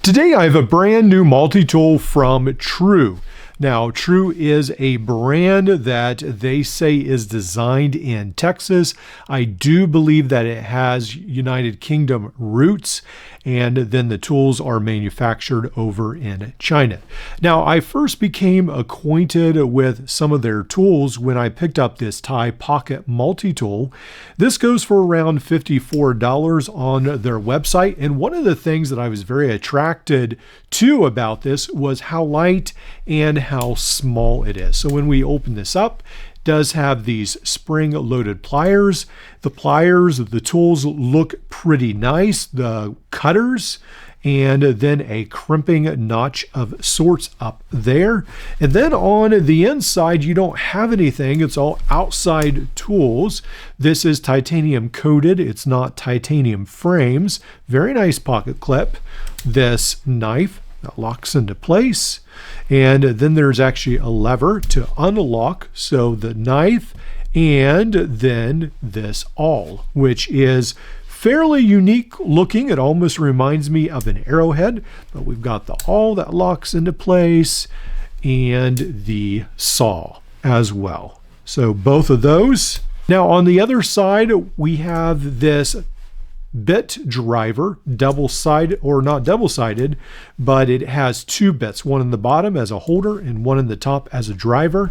Today I have a brand new multi-tool from True. Now, True is a brand that they say is designed in Texas. I do believe that it has United Kingdom roots, and then the tools are manufactured over in China. Now, I first became acquainted with some of their tools when I picked up this Thai Pocket multi-tool. This goes for around $54 on their website, and one of the things that I was very attracted to about this was how light and how small it is. So when we open this up, it does have these spring-loaded pliers. The pliers, the tools look pretty nice. The cutters, and then a crimping notch of sorts up there. And then on the inside, you don't have anything. It's all outside tools. This is titanium coated. It's not titanium frames. Very nice pocket clip. This knife that locks into place. And then there's actually a lever to unlock. So the knife and then this awl, which is fairly unique looking. It almost reminds me of an arrowhead, but we've got the awl that locks into place and the saw as well. So both of those. Now on the other side, we have this bit driver, double-sided, or not double-sided, but it has two bits, one in the bottom as a holder and one in the top as a driver.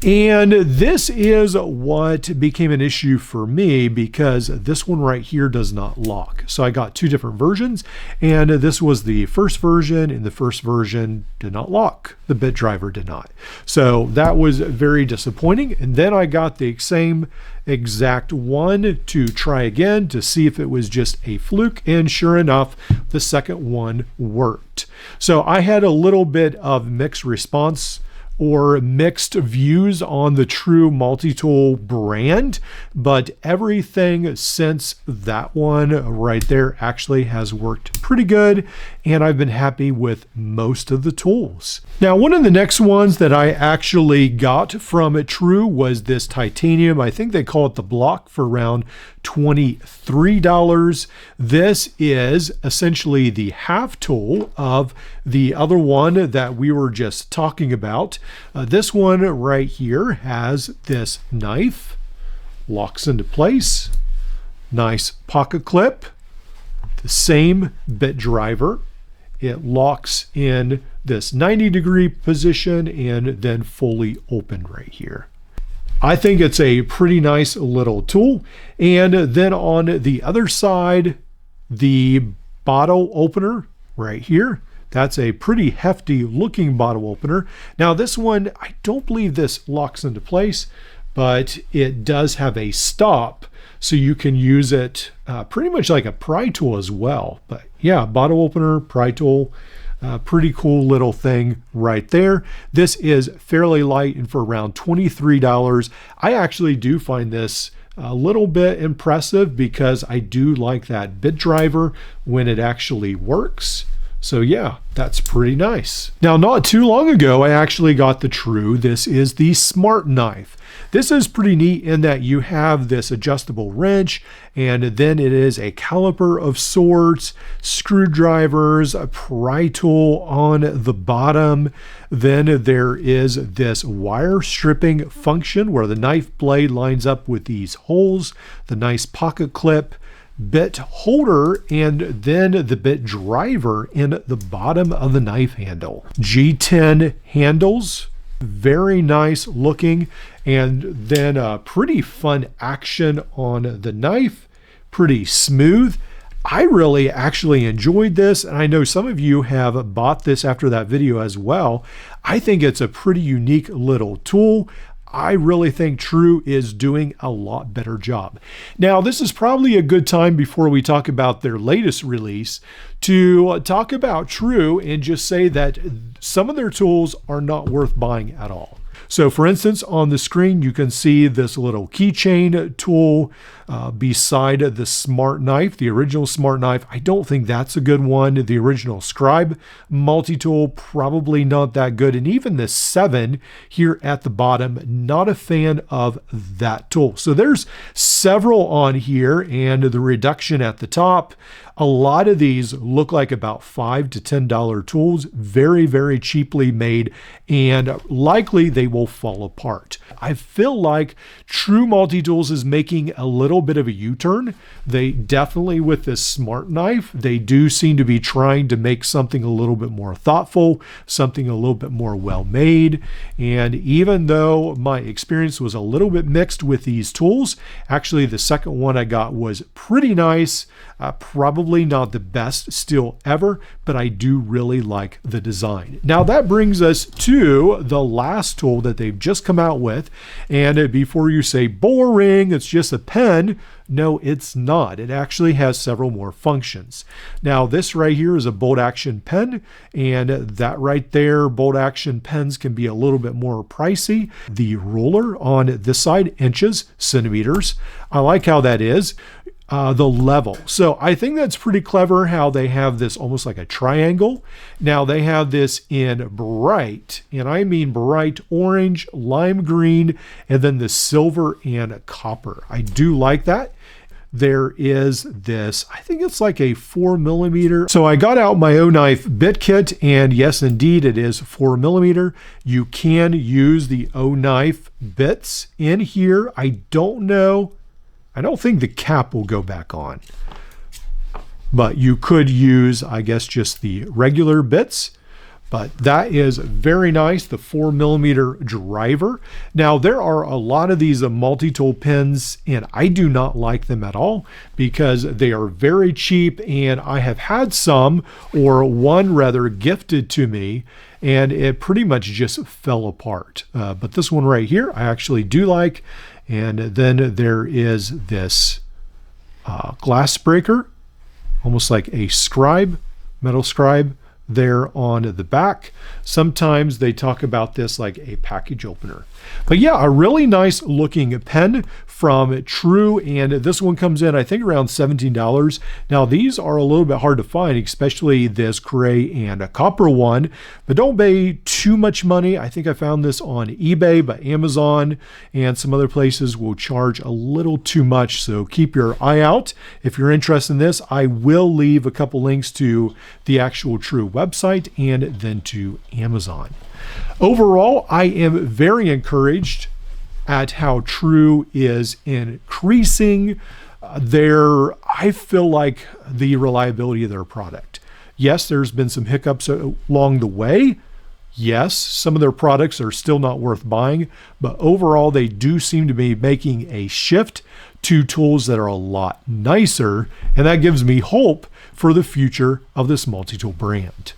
And this is what became an issue for me because this one right here does not lock. So I got two different versions, and this was the first version, and the first version did not lock. The bit driver did not. So that was very disappointing. And then I got the same exact one to try again to see if it was just a fluke, and sure enough, the second one worked. So I had a little bit of mixed response or mixed views on the True multi-tool brand, but everything since that one right there actually has worked pretty good, and I've been happy with most of the tools. Now, one of the next ones that I actually got from True was this titanium. I think they call it the block for around $23. This is essentially the half tool of the other one that we were just talking about. This one right here has this knife, locks into place, nice pocket clip, the same bit driver. It locks in this 90-degree position and then fully open right here. I think it's a pretty nice little tool. And then on the other side, the bottle opener right here. That's a pretty hefty looking bottle opener. Now this one, I don't believe this locks into place, but it does have a stop, so you can use it pretty much like a pry tool as well. But yeah, bottle opener, pry tool, pretty cool little thing right there. This is fairly light, and for around $23, I actually do find this a little bit impressive because I do like that bit driver when it actually works. So yeah, that's pretty nice. Now, not too long ago, I actually got the True. This is the Smart Knife. This is pretty neat in that you have this adjustable wrench, and then it is a caliper of sorts, screwdrivers, a pry tool on the bottom. Then there is this wire stripping function where the knife blade lines up with these holes, the nice pocket clip, bit holder, and then the bit driver in the bottom of the knife handle. G10 handles, very nice looking, and then a pretty fun action on the knife, pretty smooth. I really actually enjoyed this, and I know some of you have bought this after that video as well. I think it's a pretty unique little tool. I really think True is doing a lot better job. Now, this is probably a good time before we talk about their latest release to talk about True and just say that some of their tools are not worth buying at all. So for instance, on the screen, you can see this little keychain tool beside the Smart Knife, the original Smart Knife. I don't think that's a good one. The original Scribe multi-tool, probably not that good. And even the 7 here at the bottom, not a fan of that tool. So there's several on here, and the reduction at the top. A lot of these look like about $5 to $10 tools, very, very cheaply made, and likely they will fall apart. I feel like True Multitools is making a little bit of a U-turn. They definitely, with this smart knife, they do seem to be trying to make something a little bit more thoughtful, something a little bit more well-made. And even though my experience was a little bit mixed with these tools, actually the second one I got was pretty nice. Probably not the best still ever, but I do really like the design. Now that brings us to the last tool that they've just come out with. And before you say boring, it's just a pen, no, it's not. It actually has several more functions. Now this right here is a bolt action pen, and that right there, bolt action pens can be a little bit more pricey. The ruler on this side, inches, centimeters. I like how that is. The level. So I think that's pretty clever how they have this almost like a triangle. Now they have this in bright, and I mean bright orange, lime green, and then the silver and copper. I do like that. There is this, I think it's like a 4mm. So I got out my O knife bit kit, and yes, indeed, it is 4mm. You can use the O knife bits in here. I don't think the cap will go back on, but you could use, I guess, just the regular bits. But that is very nice, the 4mm driver. Now, there are a lot of these multi-tool pens, and I do not like them at all because they are very cheap, and I have had some, or one rather, gifted to me, and it pretty much just fell apart. But this one right here, I actually do like. And then there is this glass breaker, almost like a scribe, metal scribe there on the back. Sometimes they talk about this like a package opener. But yeah, a really nice looking pen from True, and this one comes in, I think, around $17. Now these are a little bit hard to find, especially this gray and a copper one, but don't pay too much money. I think I found this on eBay, but Amazon and some other places will charge a little too much, so keep your eye out if you're interested in this. I will leave a couple links to the actual True website and then to Amazon. Overall, I am very encouraged at how True is increasing I feel like the reliability of their product. Yes, there's been some hiccups along the way. Yes, some of their products are still not worth buying, but overall they do seem to be making a shift to tools that are a lot nicer, and that gives me hope for the future of this multi-tool brand.